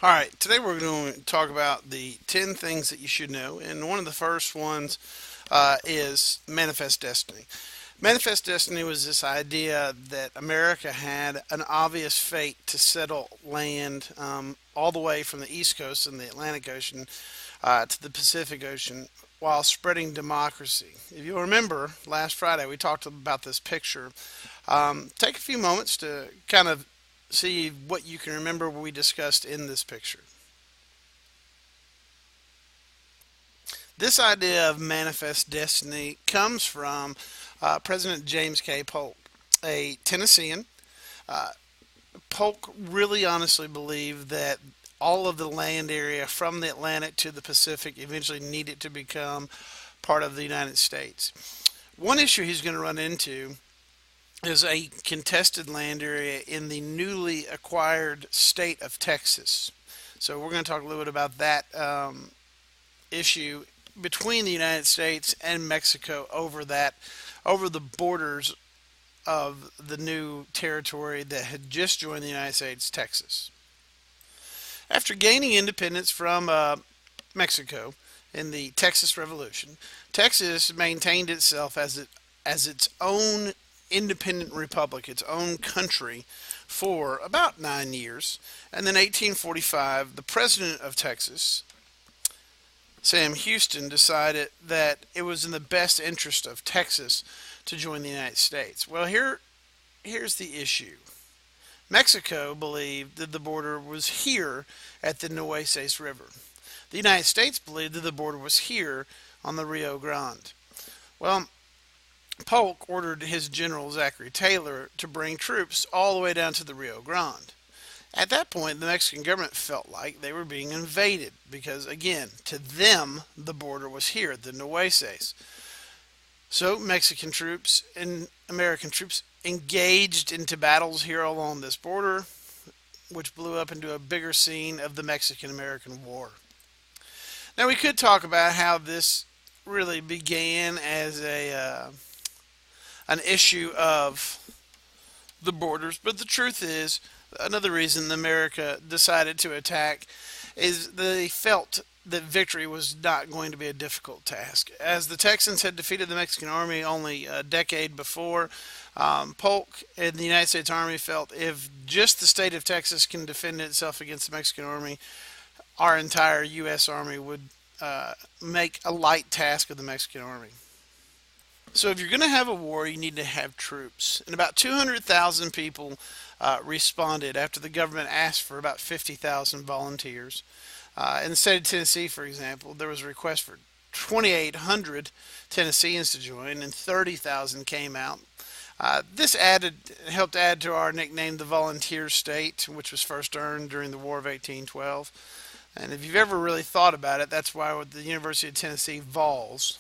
All right, today we're going to talk about the 10 things that you should know. And one of the first ones is Manifest Destiny. Manifest Destiny was this idea that America had an obvious fate to settle land all the way from the East Coast and the Atlantic Ocean to the Pacific Ocean while spreading democracy. If you'll remember, last Friday we talked about this picture. Take a few moments to kind of see what you can remember we discussed in this picture. This idea of manifest destiny comes from President James K. Polk, a Tennessean. Uh, Polk really honestly believed that all of the land area from the Atlantic to the Pacific eventually needed to become part of the United States. One issue he's going to run into is a contested land area in the newly acquired state of Texas. So we're going to talk a little bit about that issue between the United States and Mexico over the borders of the new territory that had just joined the United States, Texas. After gaining independence from Mexico in the Texas Revolution, Texas maintained itself as its own independent republic, its own country, for about 9 years. And then 1845, the president of Texas, Sam Houston, decided that it was in the best interest of Texas to join the United States. Well, here's the issue. Mexico believed that the border was here at the Nueces River. The United States believed that the border was here on the Rio Grande. Well, Polk ordered his general Zachary Taylor to bring troops all the way down to the Rio Grande. At that point, the Mexican government felt like they were being invaded because, again, to them, the border was here, the Nueces. So, Mexican troops and American troops engaged into battles here along this border, which blew up into a bigger scene of the Mexican American War. Now, we could talk about how this really began as an issue of the borders, but the truth is, another reason America decided to attack is they felt that victory was not going to be a difficult task. As the Texans had defeated the Mexican army only a decade before, Polk and the United States Army felt if just the state of Texas can defend itself against the Mexican army, our entire U.S. Army would make a light task of the Mexican army. So if you're going to have a war, you need to have troops. And about 200,000 people responded after the government asked for about 50,000 volunteers. In the state of Tennessee, for example, there was a request for 2,800 Tennesseans to join, and 30,000 came out. This helped add to our nickname, the Volunteer State, which was first earned during the War of 1812. And if you've ever really thought about it, that's why with the University of Tennessee Vols.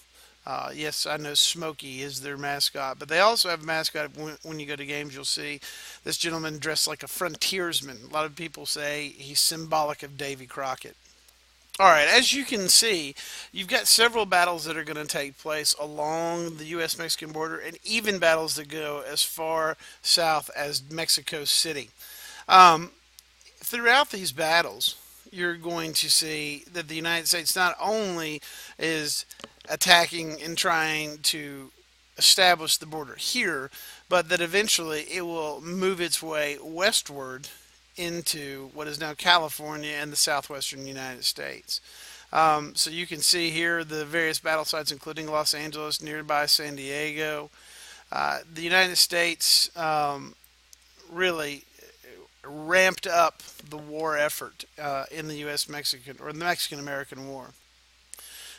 Yes, I know Smokey is their mascot, but they also have a mascot. When you go to games, you'll see this gentleman dressed like a frontiersman. A lot of people say he's symbolic of Davy Crockett. All right, as you can see, you've got several battles that are going to take place along the U.S. Mexican border, and even battles that go as far south as Mexico City. Um, Throughout these battles, you're going to see that the United States not only is attacking and trying to establish the border here, but that eventually it will move its way westward into what is now California and the southwestern United States. So you can see here the various battle sites, including Los Angeles, nearby San Diego. The United States really ramped up the war effort in the U.S. Mexican or the Mexican American War.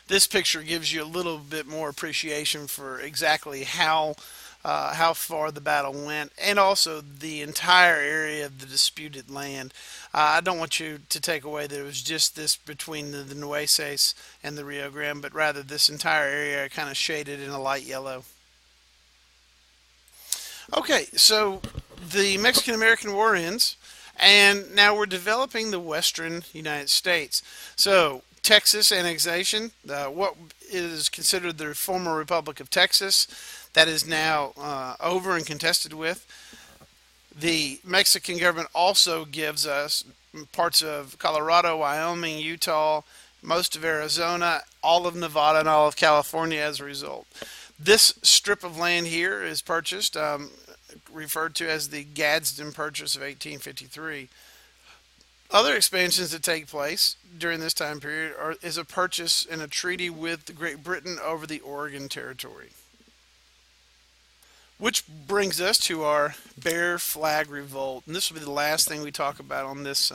This picture gives you a little bit more appreciation for exactly how far the battle went, and also the entire area of the disputed land. I don't want you to take away that it was just this between the Nueces and the Rio Grande, but rather this entire area kind of shaded in a light yellow. Okay, so the Mexican American War ends, and now we're developing the western United States. So, Texas annexation, what is considered the former Republic of Texas, that is now over and contested with. The Mexican government also gives us parts of Colorado, Wyoming, Utah, most of Arizona, all of Nevada, and all of California as a result. This strip of land here is purchased, referred to as the Gadsden Purchase of 1853. Other expansions that take place during this time period is a purchase and a treaty with Great Britain over the Oregon Territory. Which brings us to our Bear Flag Revolt, and this will be the last thing we talk about on this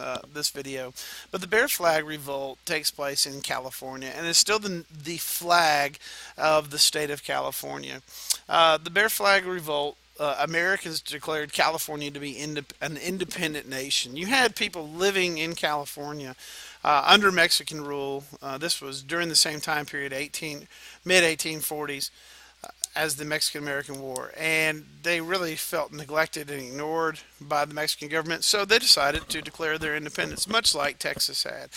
video. But the Bear Flag Revolt takes place in California, and is still the flag of the state of California. The Bear Flag Revolt. Americans declared California to be an independent nation. You had people living in California under Mexican rule. This was during the same time period, mid 1840s, as the Mexican American War, and they really felt neglected and ignored by the Mexican government, so they decided to declare their independence, much like Texas had.